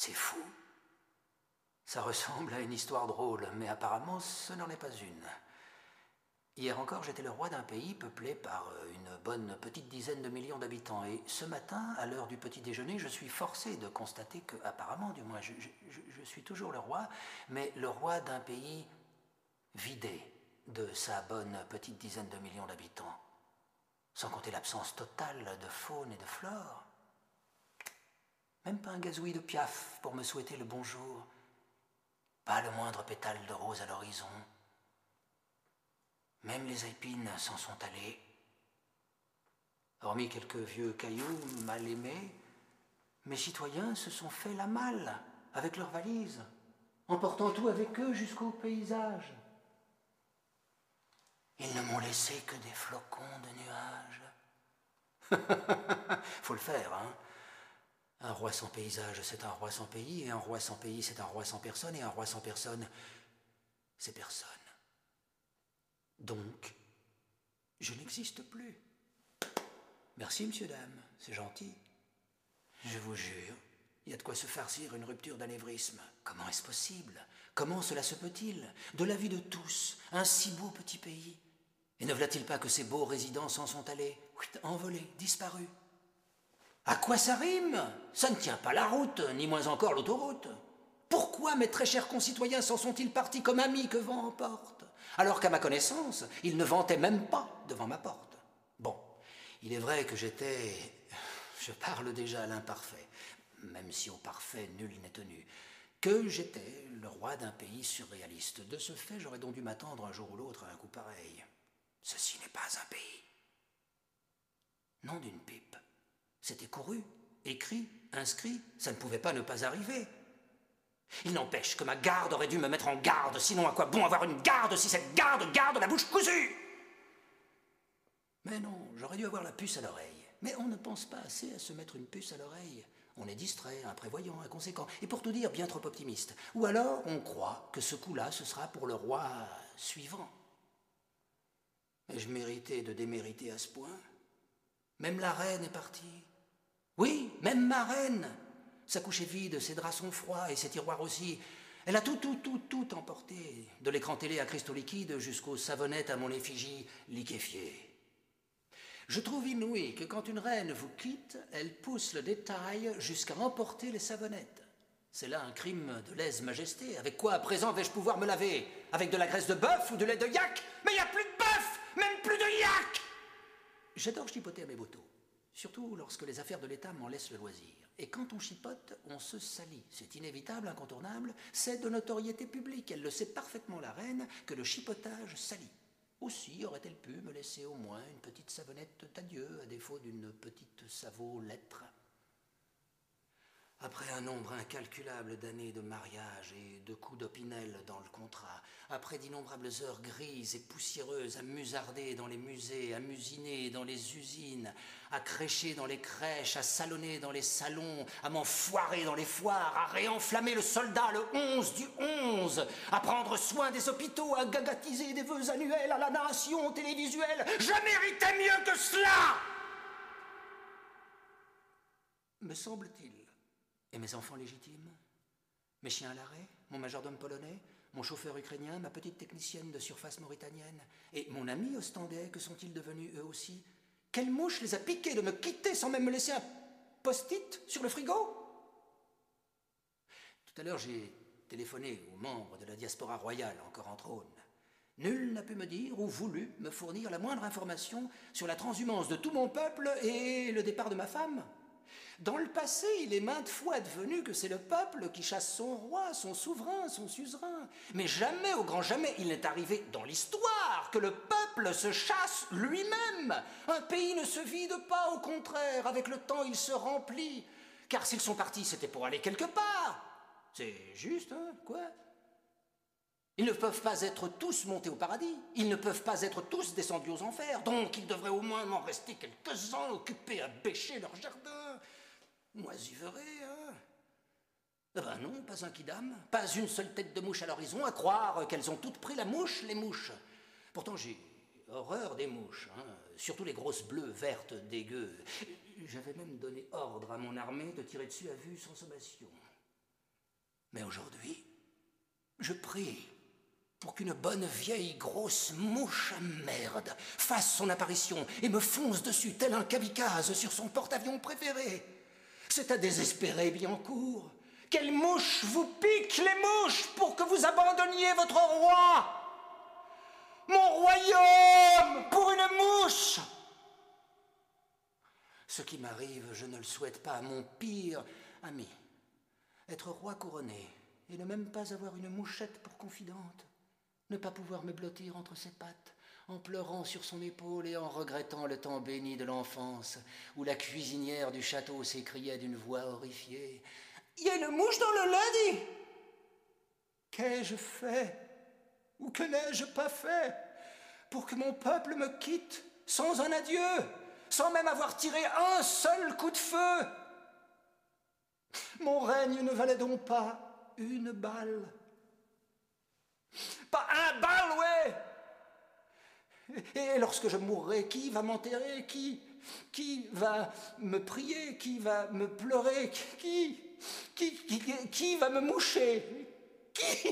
C'est fou. Ça ressemble à une histoire drôle, mais apparemment ce n'en est pas une. Hier encore, j'étais le roi d'un pays peuplé par une bonne petite dizaine de millions d'habitants. Et ce matin, à l'heure du petit déjeuner, je suis forcé de constater que, apparemment, du moins, je suis toujours le roi, mais le roi d'un pays vidé de sa bonne petite dizaine de millions d'habitants. Sans compter l'absence totale de faune et de flore. Même pas un gazouillis de piaf pour me souhaiter le bonjour. Pas le moindre pétale de rose à l'horizon. Même les épines s'en sont allées. Hormis quelques vieux cailloux mal aimés, mes citoyens se sont fait la malle avec leurs valises, emportant tout avec eux jusqu'au paysage. Ils ne m'ont laissé que des flocons de nuages. Faut le faire, hein. Un roi sans paysage, c'est un roi sans pays, et un roi sans pays, c'est un roi sans personne, et un roi sans personne, c'est personne. Donc, je n'existe plus. Merci, monsieur, dame, c'est gentil. Je vous jure, il y a de quoi se farcir une rupture d'anévrisme. Comment est-ce possible? Comment cela se peut-il? De la vie de tous, un si beau petit pays. Et ne voilà-t-il pas que ces beaux résidents s'en sont allés, envolés, disparus? À quoi ça rime? Ça ne tient pas la route, ni moins encore l'autoroute. Pourquoi mes très chers concitoyens s'en sont-ils partis comme amis que vent emporte, alors qu'à ma connaissance, ils ne vantaient même pas devant ma porte? Bon, il est vrai que je parle déjà à l'imparfait, même si au parfait nul n'est tenu, que j'étais le roi d'un pays surréaliste. De ce fait, j'aurais donc dû m'attendre un jour ou l'autre à un coup pareil. Ceci n'est pas un pays. Nom d'une pipe. C'était couru, écrit, inscrit, ça ne pouvait pas ne pas arriver. Il n'empêche que ma garde aurait dû me mettre en garde, sinon à quoi bon avoir une garde si cette garde garde la bouche cousue? Mais non, j'aurais dû avoir la puce à l'oreille. Mais on ne pense pas assez à se mettre une puce à l'oreille. On est distrait, imprévoyant, inconséquent, et pour tout dire, bien trop optimiste. Ou alors, on croit que ce coup-là, ce sera pour le roi suivant. Mais je méritais de démériter à ce point. Même la reine est partie. Oui, même ma reine. Sa couche est vide, ses draps sont froids et ses tiroirs aussi. Elle a tout emporté, de l'écran télé à cristaux liquides jusqu'aux savonnettes à mon effigie liquéfiée. Je trouve inouï que quand une reine vous quitte, elle pousse le détail jusqu'à emporter les savonnettes. C'est là un crime de lèse-majesté. Avec quoi à présent vais-je pouvoir me laver? Avec de la graisse de bœuf ou du lait de yak? Mais il n'y a plus de bœuf, même plus de yak! J'adore chipoter à mes boteaux. Surtout lorsque les affaires de l'État m'en laissent le loisir. Et quand on chipote, on se salit. C'est inévitable, incontournable, c'est de notoriété publique. Elle le sait parfaitement, la reine, que le chipotage salit. Aussi aurait-elle pu me laisser au moins une petite savonnette d'adieu, à défaut d'une petite savo-lettre. Après un nombre incalculable d'années de mariage et de coups d'opinel dans le contrat, après d'innombrables heures grises et poussiéreuses à musarder dans les musées, à musiner dans les usines, à crécher dans les crèches, à salonner dans les salons, à m'enfoirer dans les foires, à réenflammer le soldat le 11 du 11, à prendre soin des hôpitaux, à gagatiser des vœux annuels à la nation télévisuelle, je méritais mieux que cela! Me semble-t-il. Et mes enfants légitimes? Mes chiens à l'arrêt? Mon majordome polonais? Mon chauffeur ukrainien? Ma petite technicienne de surface mauritanienne? Et mon ami ostendais, que sont-ils devenus eux aussi? Quelle mouche les a piqués de me quitter sans même me laisser un post-it sur le frigo? Tout à l'heure, j'ai téléphoné aux membres de la diaspora royale encore en trône. Nul n'a pu me dire ou voulu me fournir la moindre information sur la transhumance de tout mon peuple et le départ de ma femme. Dans le passé, il est maintes fois advenu que c'est le peuple qui chasse son roi, son souverain, son suzerain. Mais jamais, au grand jamais, il n'est arrivé dans l'histoire que le peuple se chasse lui-même. Un pays ne se vide pas, au contraire, avec le temps il se remplit. Car s'ils sont partis, c'était pour aller quelque part. C'est juste, hein, quoi? Ils ne peuvent pas être tous montés au paradis, ils ne peuvent pas être tous descendus aux enfers, donc il devrait au moins en rester quelques-uns occupés à bêcher leur jardin. Moisiverés, hein? Eh ben non, pas un quidam, pas une seule tête de mouche à l'horizon, à croire qu'elles ont toutes pris la mouche, les mouches. Pourtant j'ai horreur des mouches, hein, surtout les grosses bleues, vertes, dégueu. J'avais même donné ordre à mon armée de tirer dessus à vue sans sommation. Mais aujourd'hui, je prie pour qu'une bonne vieille grosse mouche à merde fasse son apparition et me fonce dessus tel un kamikaze sur son porte-avions préféré. C'est à désespérer, Biancourt. Quelle mouche vous pique les mouches pour que vous abandonniez votre roi? Mon royaume pour une mouche! Ce qui m'arrive, je ne le souhaite pas à mon pire ami. Être roi couronné et ne même pas avoir une mouchette pour confidente. Ne pas pouvoir me blottir entre ses pattes, en pleurant sur son épaule et en regrettant le temps béni de l'enfance, où la cuisinière du château s'écriait d'une voix horrifiée: « Il y a une mouche dans le lait, dit !» Qu'ai-je fait ou que n'ai-je pas fait pour que mon peuple me quitte sans un adieu, sans même avoir tiré un seul coup de feu? Mon règne ne valait donc pas une balle. Pas un balle, ouais! Et lorsque je mourrai, qui va m'enterrer? Qui va me prier? Qui va me pleurer? Qui va me moucher? Qui?